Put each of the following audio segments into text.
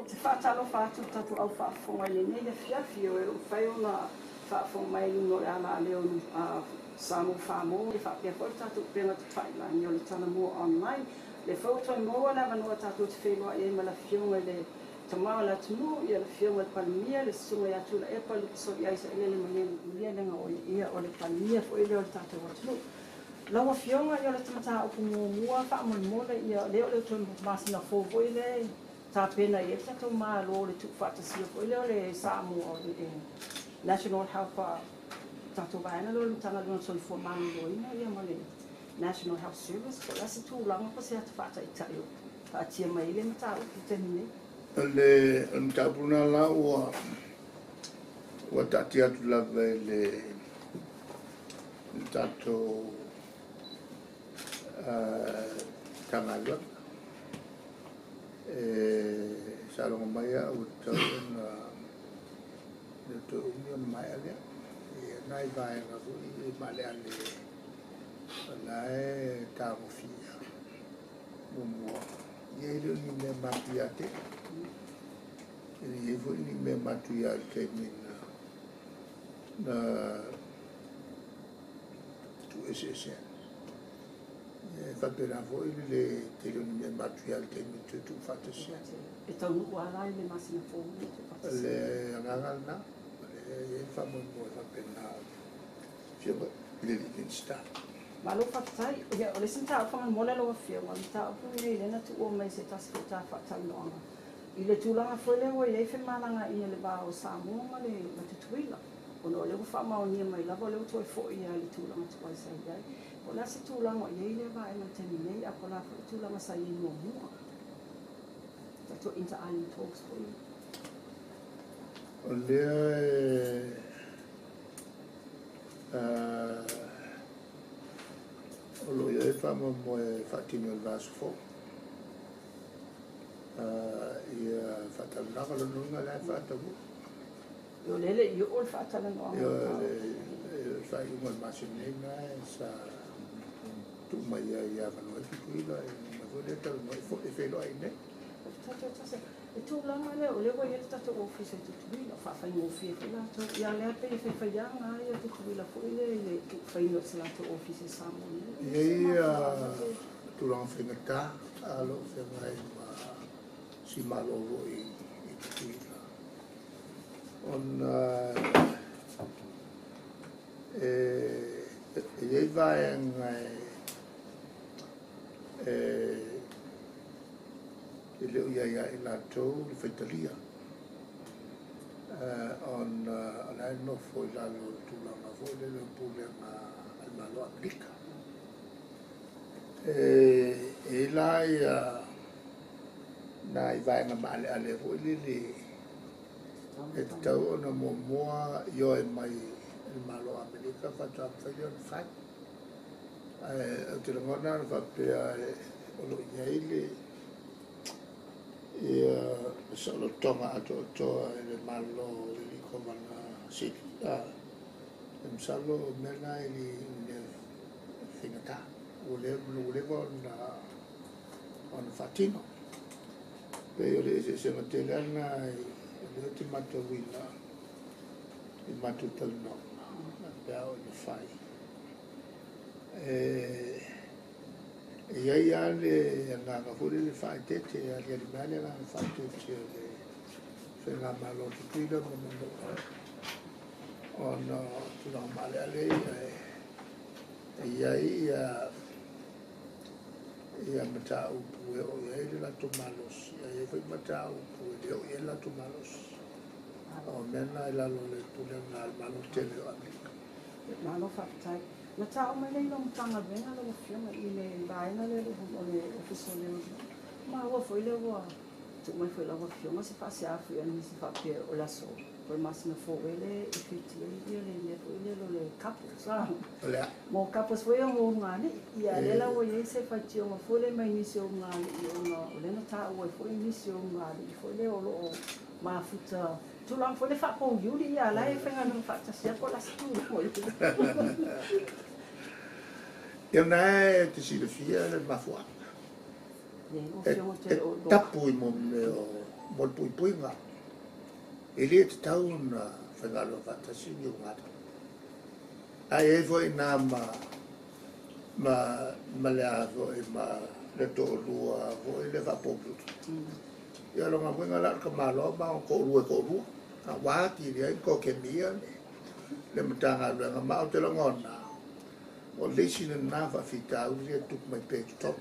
te whaatalo whaatu tatu au whaafonga i nei le fiafi o e whai o na whaafonga mai no e ala leo Samu whaamo le whaapea koe tatu penga tu whaila ni o le tana mua online le whautoi moa na vanua tatu te whenua e ma la fionga le tamau la tunu i le fionga le palimia le sunga ya tula e palu so i aisa ele le mania lenga o ia o le palimia fo ele o le tatu wa tunu lawa fionga i o le tamata o kumua whaamon ia leo le tunu masina fofo i le ta pena i e tatu maa lo le tuk whaatasi o ele o le Samu o le National Health Tato vaina lo tanga lo so fo manu lo ina ia male National Health Service ko la situ langa ko se fata itayo ta tia mai le mata o tenine le ntabuna la wa tatia tu la le tato tangalo salong maya o na to union maya le nai vai na i male ale lai ta mo fia mo ye le ni me matiate ye vo ni me matiate min na tu ese ye fa per la vo le le ni me matiate min tu fatto sia e tau ala le masina fo le ngana e famo mo fa pena fiaba le insta ma lo fatai ia o le sinta fa mo le lo fia wa ta pu ni le na tu o mai se ta se ta fa ta no i le tula fa le o e fe malanga i le ba o Samu ma le ma te tuila o no le fa ma o ni mai la vo le to fo i le tula ma tu sai ai o la se tula mo ye le ba e ma te ni a ko la tula ma sai no mo ta to inter island talks for you le lo ye famo mo fatino il vaso fo ia fatal na lo nunga la fatabu yo lele yo ol fatal no yo fai un almacenina sa tu mai ia va no tuila ma vole tal no fo e felo ai ne e tu la male o le wa ye tato office tu tuila fa fa no fi la to ya le pe fe fa ya na ya tu tuila fo le fa no sa to office Samu ia tu la fengata alo fe mai ma si malo i tuila on ye va en le ia la to le fetalia on la no foi la lo tu la ma foi le problema al malo aplica e la ia nai vai na male ale foi le e tau na mo io e mai il malo aplica fa ta fa io fa te lo ngona fa pe o lo ia solo toma to le malo li comana si salo mena li finata le con fatino pe io le se matellana le ti matto villa il matto tal no abbiamo le fai ia ia le nga furi le fai te ali male la fai te le se la malo tuila mo no tu la male ale ia mata u o ia la tu malos ia foi mata u o ia la tu malos o mena la lo le tu le malo te le malo fatai na tao mai nei long tanga venga lo fiona i le vaina le office le ma wa foi le wa tu mai foi la wa fiona se fa se afu e se fa pe o la so por mas na fo ele effettivamente le foi le capo sa mo capo foi o ngani ia le la wo ye se fa tio ma fo le mai inicio ngani i no le na ta wo foi inicio ngani foi le o ma futa tu lang foi le fa po yuri ia la e fenga no fa ta se ko la stu e una ti si le fia le ma foi e tapu i mo mol pui nga ele te tau na whengalo whatasi ni ngata ai e foi na ma le avo e ma le to lua vo e le vapopu ia longa wenga la ka malo ba ko lu a wa ti ri ko ke mia le mtanga le ma o te longona o le sina na fa fita u le tu mai pe to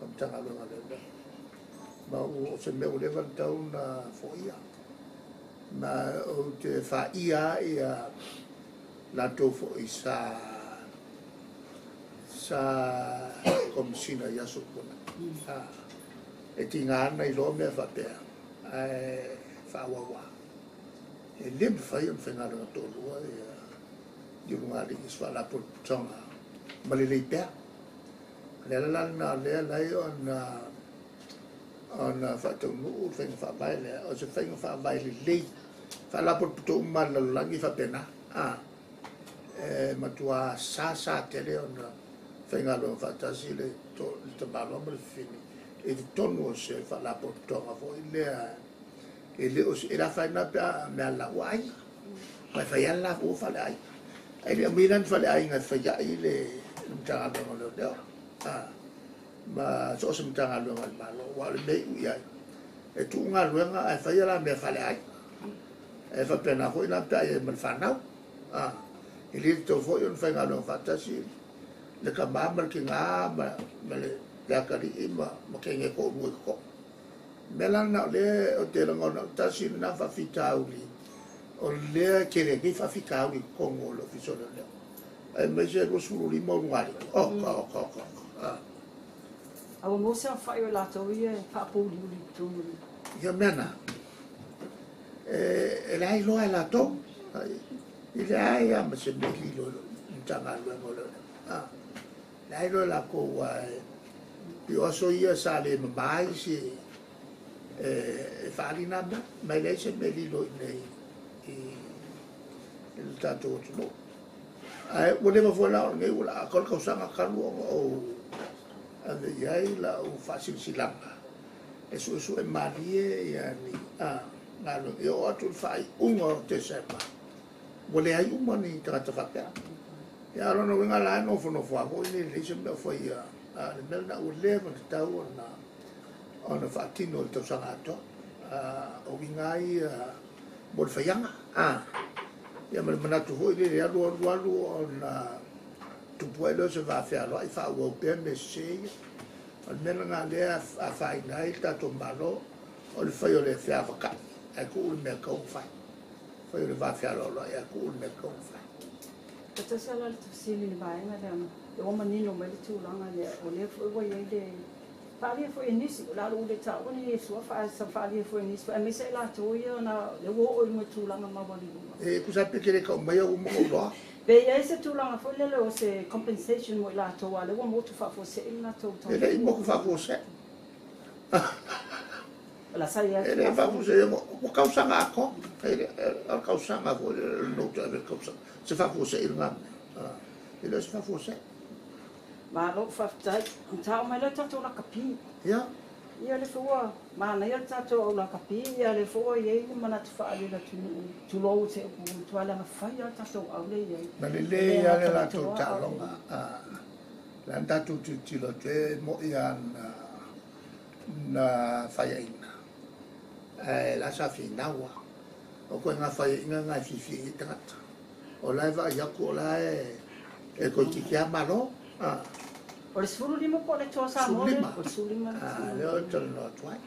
mtanga le le ma o se me o le van tau na fo ia ma o te fa ia ia la to fo isa sa komsina ya supona e tinga na I lo me fa pe fa wa e lim fa yon fenga na to lo di lunga di swa la por tonga ma le pe le la na le la on fa to no fenga fa bai le o se fenga fa bai le fa la por to ma la langi fa pena ma tua sa tele on fenga lo fa tasi le to te balo ma le fini e tonu se fa la por tonga fo ele o se la fa na pa me la wai ma fa ya la o fa lai ele miran fa lai nga fa ya ile mtanga lo lo do ma so se mtanga lo ma lo wa le me ya e tu nga lo nga fa ya la me fa lai e fa pena ko ina ta e man fa na ele to fo yon fa nga lo fa tasi le ka ba mal ki nga ma le ya ka ri ma ke nge ko mu ko melang na le o te ngona tasi na fa fita uli o le ke le ki fa fita uli ko ngolo fi so le e me je ko su ri mo ngari ko Awa mo se fa yo la to ye fa po li tu ya mena e lai lo la to ile ai am se me li lo tanga lo mo lo lai lo la ko wa io so ia sale mai si fa li na ma lei se me li lo nei il tanto no voleva vola ngai vola col causanga calu o ande yai la o facil silamba eso e marie yani ngalo io atu fai ungo te sepa vole ai un mani tra tra fa ya no venga la no fo ko le se me fo ia le mel na o le ko ta ona fatino to sangato o wingai bol fayanga ya me manatu ho ile ya lo ona tu puedo se va a faire lo fa o ben se al mel nga le a fai nai ta to malo o le fayo le fa ka e ko me ko fa fayo le va a faire lo ya ko me ko fa Kata sala tu sili ni bai na dam. O mani no mai tu langa le o le fo wo ye de. Pali fo inisi la lo de ta o ni so fa sa pali fo inisi fa mi se la to ye na le wo o mo tu langa ma bali. E ku sa pe kere ka mai o mo lo. Be ye se tu langa fo le lo se compensation mo la to wa le wo mo tu fa fo se ina to to. E mo ku fa fo se. La sa ye. E fa fo se mo causa nga ko. E al causa nga fo no to ave causa. Se fa fo se ina. E lo se fa fo se. Ma lo fa tai, ta mai le tato la kapi. Ya. Ia le fo ma na ia tato la kapi, ia le fo ye mana tu fa ale la tu lo se tu ala na fa ia tato au le ye. Na le ya le la tu ta longa. La tatu tu lo te mo ia na fa ia ina. La sa fi na wa. O ko nga fa ina nga fi tata. O la va ya ko la e ko ki kia malo. O le sulu lima po le toa sa mo le. O le sulu lima. Le o tol no twai.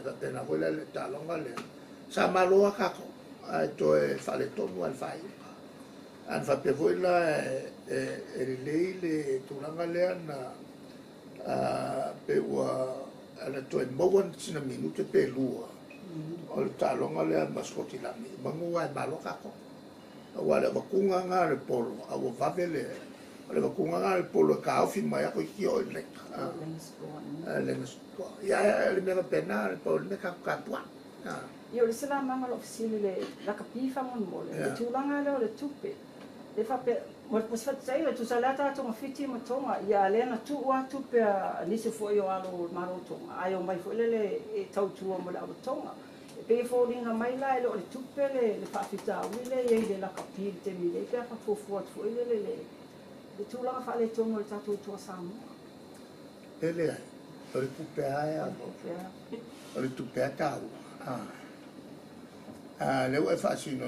Va pena ko le talonga le. Sa malo ka ko. To e fa le to no al fai. An fa pe voi la le tulanga le na pe wa ala to e mo wan sina minute pe lua. O le talonga le maskoti la mi. Mangu wa malo ka ko. Wale vakunga nga le polo awo vavele wale vakunga nga le polo ka ofi mai ko ki o le le sko ya le me pena le polo me ka tua Yo le sala manga lo fisili le la kapi fa mon mo le tulanga le tupe le fa pe Mas fatsai le tu salata to mafiti matonga ia lena tu watu pe nisi foi o alo marotonga ai o mai foi le e tau tu mo la tonga e pe fo linga mai la le tu pe le fafita wile ye de la kapil te mi le pe fa fo fo foi le tu la fa le tonga le tatu to samu ele ai o le pupe ai o le tu pe tau le wa fa sino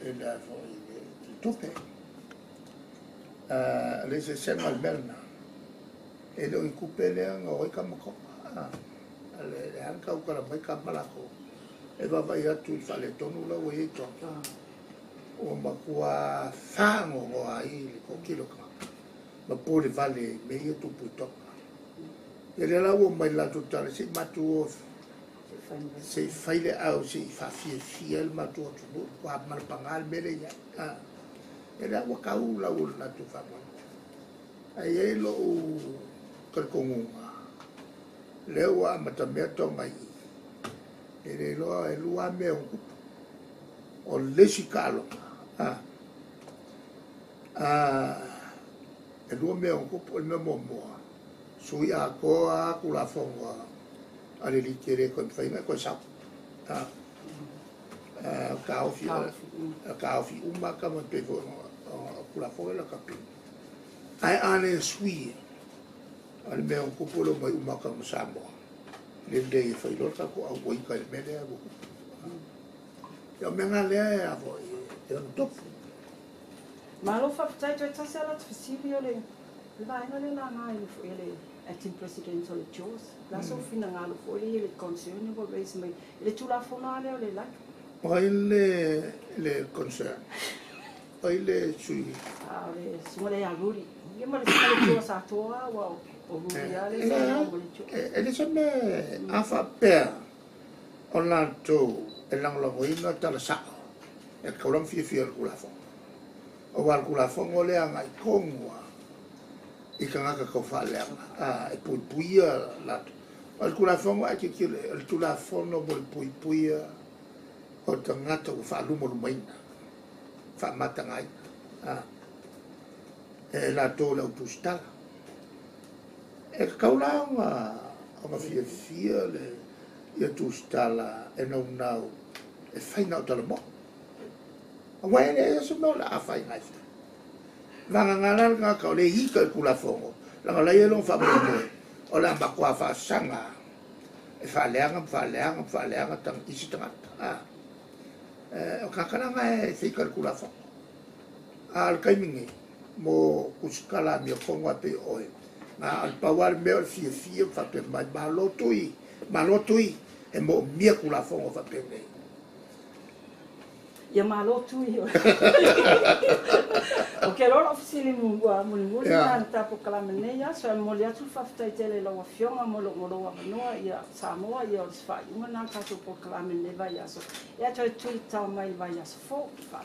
ele fo tu pe le se sema alberna e lo incupele ngo ka mako le anka ukara mai ka malako e va vai atu fa le tonu la we to o makua fango o ai ko kilo ka ma pole vale me yo tu puto e le la o mai la tu tale si matu se faile au si fa fiel matu tu wa mal pangal mele ya era wa kau la na tu fa mo ai e lo ka konga le wa mata me to mai e lo e lua me o le sikalo e lua me o ko me mo sui a ko a ku la fonga ale li kere ko fa ina ko sa ka ofi uma ka mo pe ko kula fo la kapi ai ane sui ale me un kupolo mai uma ka mo samo le de fa ilo ka ko a woi ka me le a yo me nga le a vo e un top malo fa tai to tsa la tfisibio le vai no le na mai fo ele acting president o le chose la so fina ngalo fo le concern go base mai le tu la fo na le la o le concern Oi le sui. Le sumole a ruri. Io me le sumole sa toa wa o ruri ale e le seme a fa per Orlando e lang lo ina tala sa e kaulam fi kula fo o wal kula fo ngole anga i kongwa i kanga ka ko fa le e puia la al kula fo ngwa ki el kula fo no bol puia o tangata o fa lu mo maina fa matangai e la to la pustal e kaula nga fia le ia tustala e no nau e fai na tala mo a wai le so no la fai ngai vanga ngala nga ka le i ka kula fongo la la ia lo fa mo o la ba kwa fa sanga e fa leanga tang isi tanga o kakana ngai se kalkula fo al kaimingi mo kuskala mi fongo ate oi na al pawal me fi fa pe malotui e mo mi kula fongo fa pe nei ya malotui o ke lo ofisili mo na ta po kala mene ya so mo ya tu fa tai tele lo fioma mo lo no ya Samoa ya os fa uma na ta po kala mene va ya so ya tu ta mai va ya so fo fa